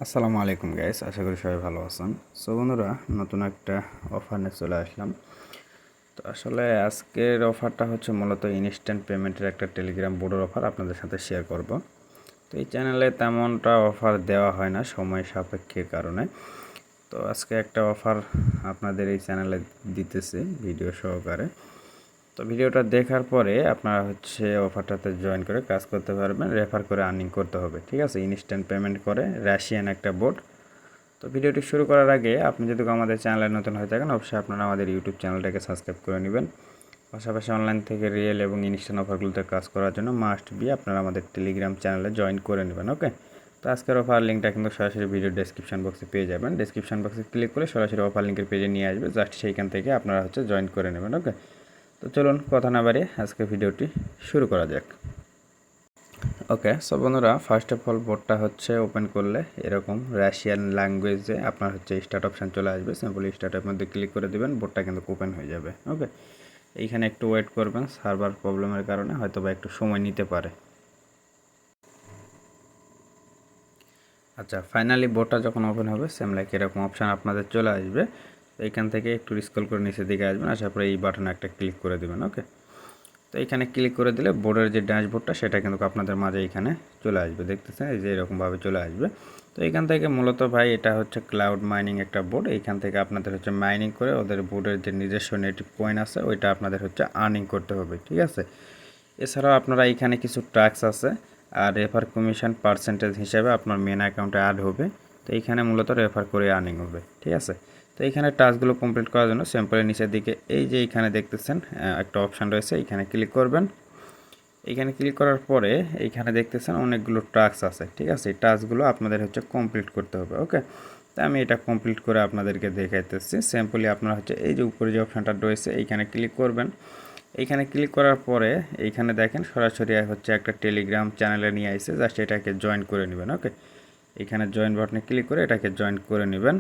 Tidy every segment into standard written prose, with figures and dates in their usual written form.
আসসালামু আলাইকুম গাইস, আশা করি সবাই ভালো আছেন। সো বন্ধুরা, নতুন একটা অফার নিয়ে চলে আসলাম। তো আসলে আজকের অফারটা হচ্ছে মূলত ইনস্ট্যান্ট পেমেন্টের একটা টেলিগ্রাম বোর্ডের অফার আপনাদের সাথে শেয়ার করব। তো এই চ্যানেলে তেমনটা অফার দেওয়া হয় না সময় সাপেক্ষের কারণে। তো আজকে একটা অফার আপনাদের এই চ্যানেলে দিতেছে ভিডিও সহকারে। তো ভিডিওটা দেখার পরে আপনারা হচ্ছে অফারটাতে জয়েন করে কাজ করতে পারবেন, রেফার করে আর্নিং করতে হবে। ঠিক আছে, ইনস্ট্যান্ট পেমেন্ট করে রাশিয়ান একটা বোর্ড। তো ভিডিওটি শুরু করার আগে আপনি যদি আমাদের চ্যানেলে নতুন হয়ে থাকেন, অবশ্যই আপনারা আমাদের ইউটিউব চ্যানেলটাকে সাবস্ক্রাইব করে নেবেন। পাশাপাশি অনলাইন থেকে রিয়েল এবং ইনস্ট্যান্ট অফারগুলোতে কাজ করার জন্য মাস্ট বি আপনারা আমাদের টেলিগ্রাম চ্যানেলে জয়েন করে নেবেন। ওকে, তো আজকের অফার লিঙ্কটা কিন্তু সরাসরি ভিডিও ডেসক্রিপশন বক্সে পেয়ে যাবেন। ডেসক্রিপশন বক্সে ক্লিক করে সরাসরি অফার লিঙ্কের পেজে নিয়ে আসবে, জাস্ট সেইখান থেকে আপনারা হচ্ছে জয়েন করে নেবেন। ওকে, তো চলুন কথা না বাড়িয়ে আজকে ভিডিওটি শুরু করা যাক। ওকে, সো বন্ধুরা, ফার্স্ট অফ অল বোর্ডটা হচ্ছে ওপেন করলে এরকম রাশিয়ান ল্যাঙ্গুয়েজে আপনার হচ্ছে স্টার্ট অপশান চলে আসবে। সিম্পলি স্টার্টের মধ্যে ক্লিক করে দেবেন, বোর্ডটা কিন্তু ওপেন হয়ে যাবে। ওকে, এইখানে একটু ওয়েট করবেন, সার্ভার প্রবলেমের কারণে হয়তো বা একটু সময় নিতে পারে। আচ্ছা, ফাইনালি বোর্ডটা যখন ওপেন হবে সেম লাইক এরকম অপশান আপনাদের চলে আসবে। এইখান থেকে একটু স্ক্রল করে নিচের দিকে আসবেন, আসার পরে এই বাটনে একটা ক্লিক করে দেবেন। ওকে, তো এখানে ক্লিক করে দিলে বোর্ডের যে ড্যাশবোর্ডটা সেটা কিন্তু আপনাদের মাঝে এখানে চলে আসবে। দেখতেছেন এই যে এরকমভাবে চলে আসবে। তো এখান থেকে মূলত ভাই এটা হচ্ছে ক্লাউড মাইনিং একটা বোর্ড। এইখান থেকে আপনাদের হচ্ছে মাইনিং করে ওদের বোর্ডের যে নিজস্ব নেটিভ কয়েন আছে ওইটা আপনাদের হচ্ছে আর্নিং করতে হবে। ঠিক আছে, এছাড়াও আপনারা এখানে কিছু ট্যাক্স আছে আর রেফার কমিশন পার্সেন্টেজ হিসাবে আপনার মেন অ্যাকাউন্টে অ্যাড হবে। তো এইখানে মূলত রেফার করে আর্নিং হবে। ঠিক আছে, তো এইখানে টাস্কগুলো কমপ্লিট করার জন্য সিম্পলি নিচের দিকে এই যে এইখানে দেখতেছেন একটা অপশান রয়েছে, এইখানে ক্লিক করবেন। এইখানে ক্লিক করার পরে এইখানে দেখতেছেন অনেকগুলো টাস্ক আছে। ঠিক আছে, এই টাস্কগুলো আপনাদের হচ্ছে কমপ্লিট করতে হবে। ওকে, তো আমি এটা কমপ্লিট করে আপনাদেরকে দেখাইতেছি। সিম্পলি আপনারা হচ্ছে এই যে উপরে যে অপশানটা রয়েছে এইখানে ক্লিক করবেন। এইখানে ক্লিক করার পরে এইখানে দেখেন সরাসরি হচ্ছে একটা টেলিগ্রাম চ্যানেলে নিয়ে আসছে, জাস্ট এটাকে জয়েন করে নেবেন। ওকে, এখানে জয়েন বাটনে ক্লিক করে এটাকে জয়েন করে নেবেন।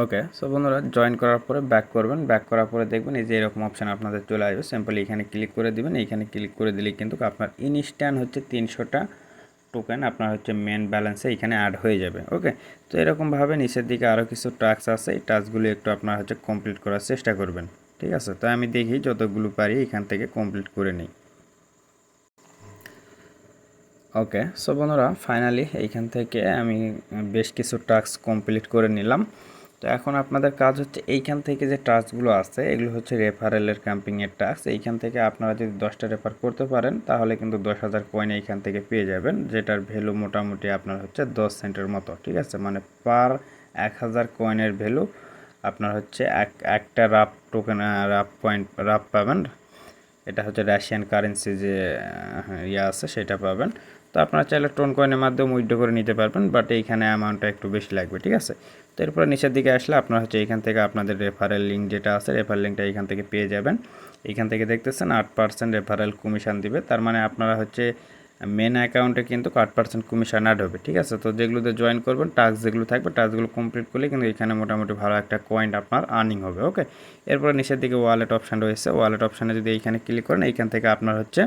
ওকে, সো বন্ধুরা, জয়েন করার পরে ব্যাক করবেন। ব্যাক করার পরে দেখবেন এই যে এরকম অপশান আপনাদের চলে আসবে। সিম্পলি এখানে ক্লিক করে দিবেন। এইখানে ক্লিক করে দিলেই কিন্তু আপনার ইনস্ট্যান্ট হচ্ছে 300টা টোকেন আপনার হচ্ছে মেন ব্যালেন্সে এখানে অ্যাড হয়ে যাবে। ওকে, তো এরকমভাবে নিচের দিকে আরও কিছু টাস্ক আছে, এই টাস্কগুলো একটু আপনার হচ্ছে কমপ্লিট করার চেষ্টা করবেন। ঠিক আছে, তো আমি দেখি যতগুলো পারি এখান থেকে কমপ্লিট করে নিই। ওকে, সো বন্ধুরা, ফাইনালি এইখান থেকে আমি বেশ কিছু টাস্ক কমপ্লিট করে নিলাম। তো এখন আপনাদের কাজ হচ্ছে এইখান থেকে যে টাস্কগুলো আছে এগুলো হচ্ছে রেফারেলের ক্যাম্পিংয়ের টাস্ক। এইখান থেকে আপনারা যদি 10টা রেফার করতে পারেন তাহলে কিন্তু 10,000 কয়েন এইখান থেকে পেয়ে যাবেন, যেটার ভ্যালু মোটামুটি আপনার হচ্ছে 10 সেন্টের মতো। ঠিক আছে, মানে পার 1000 কয়েনের ভ্যালু আপনার হচ্ছে একটা wrap token, wrap point, wrap পাবেন। এটা হচ্ছে রাশিয়ান কারেন্সি যে ইয়ে আছে সেটা পাবেন। তো আপনারা চাইলে টোন কয়েনের মাধ্যমে উইথড্র করে নিতে পারবেন, বাট এইখানে অ্যামাউন্টটা একটু বেশি লাগবে। ঠিক আছে, তো এরপরে নিচের দিকে আসলে আপনারা হচ্ছে এইখান থেকে আপনাদের রেফারেল লিঙ্ক যেটা আছে রেফারেল লিঙ্কটা এইখান থেকে পেয়ে যাবেন। এইখান থেকে দেখতেছেন 8% রেফারেল কমিশন দিবে, তার মানে আপনারা হচ্ছে মেন অ্যাকাউন্টে কিন্তু 8% কমিশন অ্যাড হবে। ঠিক আছে, তো যেগুলোতে জয়েন করবেন টাস্ক যেগুলো থাকবে টাস্কগুলো কমপ্লিট করলে কিন্তু এখানে মোটামুটি ভালো একটা কয়েন আপনার আর্নিং হবে। ওকে, এরপরে নিচের দিকে ওয়ালেট অপশান রয়েছে, ওয়ালেট অপশানে যদি এইখানে ক্লিক করেন এইখান থেকে আপনার হচ্ছে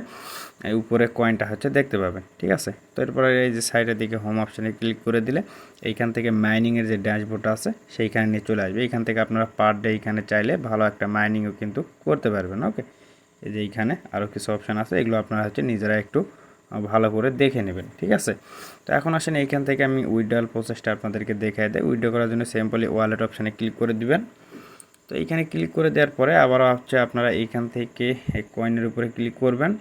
এই উপরে কয়েনটা হচ্ছে দেখতে পাবেন। ঠিক আছে, তো এরপরে এই যে সাইডের দিকে হোম অপশানে ক্লিক করে দিলে এইখান থেকে মাইনিংয়ের যে ড্যাশবোর্ড আছে সেইখানে নিয়ে চলে আসবে। এইখান থেকে আপনারা পার ডে এইখানে চাইলে ভালো একটা মাইনিংও কিন্তু করতে পারবেন। ওকে, এই যে এইখানে আরও কিছু অপশান আছে, এগুলো আপনারা হচ্ছে নিজেরা একটু ভালো করে দেখে নেবেন। ঠিক আছে, তো এখন আসেন এইখান থেকে আমি উইথড্রয়াল প্রসেসটা আপনাদেরকে দেখাই দেয়। উইথড্র করার জন্য সিম্পলি ওয়ালেট অপশানে ক্লিক করে দিবেন। তো এইখানে ক্লিক করে দেওয়ার পরে আবার হচ্ছে আপনারা এইখান থেকে এই কয়েনের উপরে ক্লিক করবেন।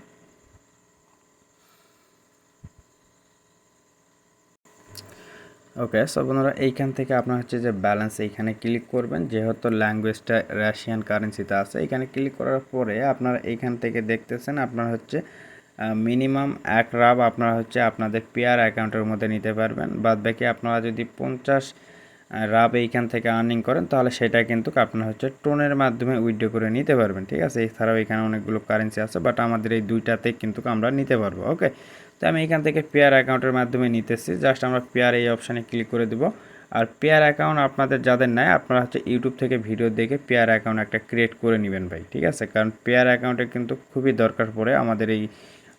ওকে, সো বন্ধুরা, এইখান থেকে আপনার হচ্ছে যে ব্যালেন্স এইখানে ক্লিক করবেন, যেহেতু ল্যাঙ্গুয়েজটা রাশিয়ান কারেন্সিতে আছে। এখানে ক্লিক করার পরে আপনারা এইখান থেকে দেখতেছেন আপনার হচ্ছে মিনিমাম 1 রাব আপনারা হচ্ছে আপনাদের পেয়ার অ্যাকাউন্টের মধ্যে নিতে পারবেন। বাদ বাকি আপনারা যদি 50 রাব এইখান থেকে আর্নিং করেন তাহলে সেটা কিন্তু আপনার হচ্ছে টোনের মাধ্যমে উইথড্র করে নিতে পারবেন। ঠিক আছে, এছাড়াও এখানে অনেকগুলো কারেন্সি আছে, বাট আমাদের এই দুইটাতে কিন্তু আমরা নিতে পারবো। ওকে, তো আমি এখান থেকে পেয়ার অ্যাকাউন্টের মাধ্যমে নিতেছি, জাস্ট আমরা পেয়ার এই অপশানে ক্লিক করে দেবো। আর পেয়ার অ্যাকাউন্ট আপনাদের যাদের নেয় আপনারা হচ্ছে ইউটিউব থেকে ভিডিও দেখে পেয়ার অ্যাকাউন্ট একটা ক্রিয়েট করে নেবেন ভাই। ঠিক আছে, কারণ পেয়ার অ্যাকাউন্টে কিন্তু খুবই দরকার পড়ে আমাদের এই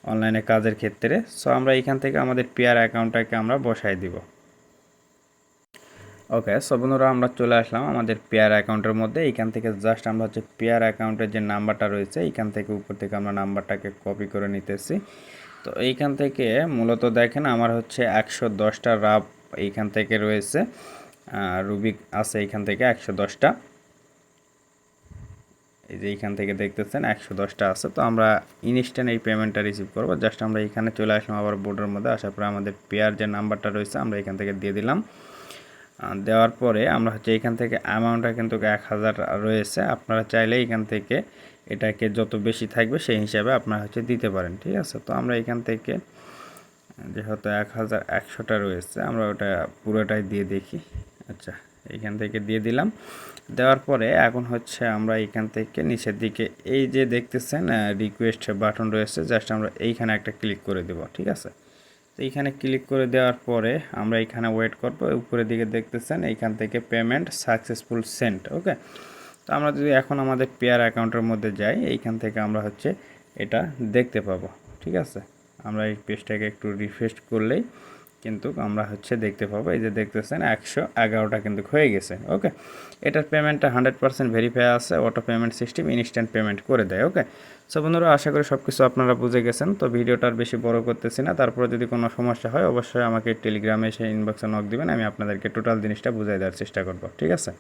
অনলাইনে কাজের ক্ষেত্রে। সো আমরা এইখান থেকে আমাদের পেয়ার অ্যাকাউন্টটাকে আমরা বসাই দিব। ওকে, সো বন্ধুরা আমরা চলে আসলাম আমাদের পেয়ার অ্যাকাউন্টের মধ্যে। এইখান থেকে জাস্ট আমরা হচ্ছে পেয়ার অ্যাকাউন্টের যে নাম্বারটা রয়েছে এইখান থেকে উপর থেকে আমরা নাম্বারটাকে কপি করে নিতেছি। তো এইখান থেকে মূলত দেখেন আমার হচ্ছে 110টা রাব এইখান থেকে রয়েছে, রুবিক আছে এইখান থেকে 110টা। এই যে এইখান থেকে দেখতেছেন 110টা আছে। তো আমরা ইনস্ট্যান্ট এই পেমেন্টটা রিসিভ করব। জাস্ট আমরা এইখানে চলে আসলাম আবার বোর্ডের মধ্যে। আসার পরে আমাদের পেয়ার যে নাম্বারটা রয়েছে আমরা এখান থেকে দিয়ে দিলাম। দেওয়ার পরে আমরা হচ্ছে এইখান থেকে অ্যামাউন্টটা কিন্তু 1000 রয়েছে। আপনারা চাইলে এইখান থেকে এটাকে যত বেশি থাকবে সেই হিসাবে আপনারা হচ্ছে দিতে পারেন, ঠিক আছে। তো আমরা এখান থেকে যেহেতু 1100টা রয়েছে আমরা ওটা পুরোটাই দিয়ে দেখি। আচ্ছা, এইখান থেকে দিয়ে দিলাম। দেওয়ার পরে এখন হচ্ছে আমরা এইখান থেকে নিচের দিকে এই যে দেখতেছেন রিকোয়েস্ট বাটন রয়েছে, জাস্ট আমরা এইখানে একটা ক্লিক করে দেব, ঠিক আছে। তো এইখানে ক্লিক করে দেওয়ার পরে আমরা এইখানে ওয়েট করব। উপরের দিকে দেখতেছেন এইখান থেকে পেমেন্ট সাকসেসফুল সেন্ট। ওকে, তো আমরা যদি এখন আমাদের পেয়ার অ্যাকাউন্টের মধ্যে যাই এইখান থেকে আমরা হচ্ছে এটা দেখতে পাবো, ঠিক আছে। আমরা এই পেজটাকে একটু রিফ্রেশ করলেই কিন্তু আমরা হচ্ছে দেখতে পাবো। এই যে দেখতেছেন 111টা কিন্তু হয়ে গেছে। ওকে, এটার পেমেন্টটা 100% ভেরিফাই আছে, auto payment system instant payment করে দেয়। ওকে, সো বন্ধুরা আশা করি সব কিছু আপনারা বুঝে গেছেন। তো ভিডিওটা আর বেশি বড় করতেছি না। তারপরে যদি কোনো সমস্যা হয় অবশ্যই আমাকে টেলিগ্রামে এসে ইনবক্সে নক দিবেন, আমি আপনাদেরকে টোটাল জিনিসটা বুঝিয়ে দেওয়ার চেষ্টা করব, ঠিক আছে।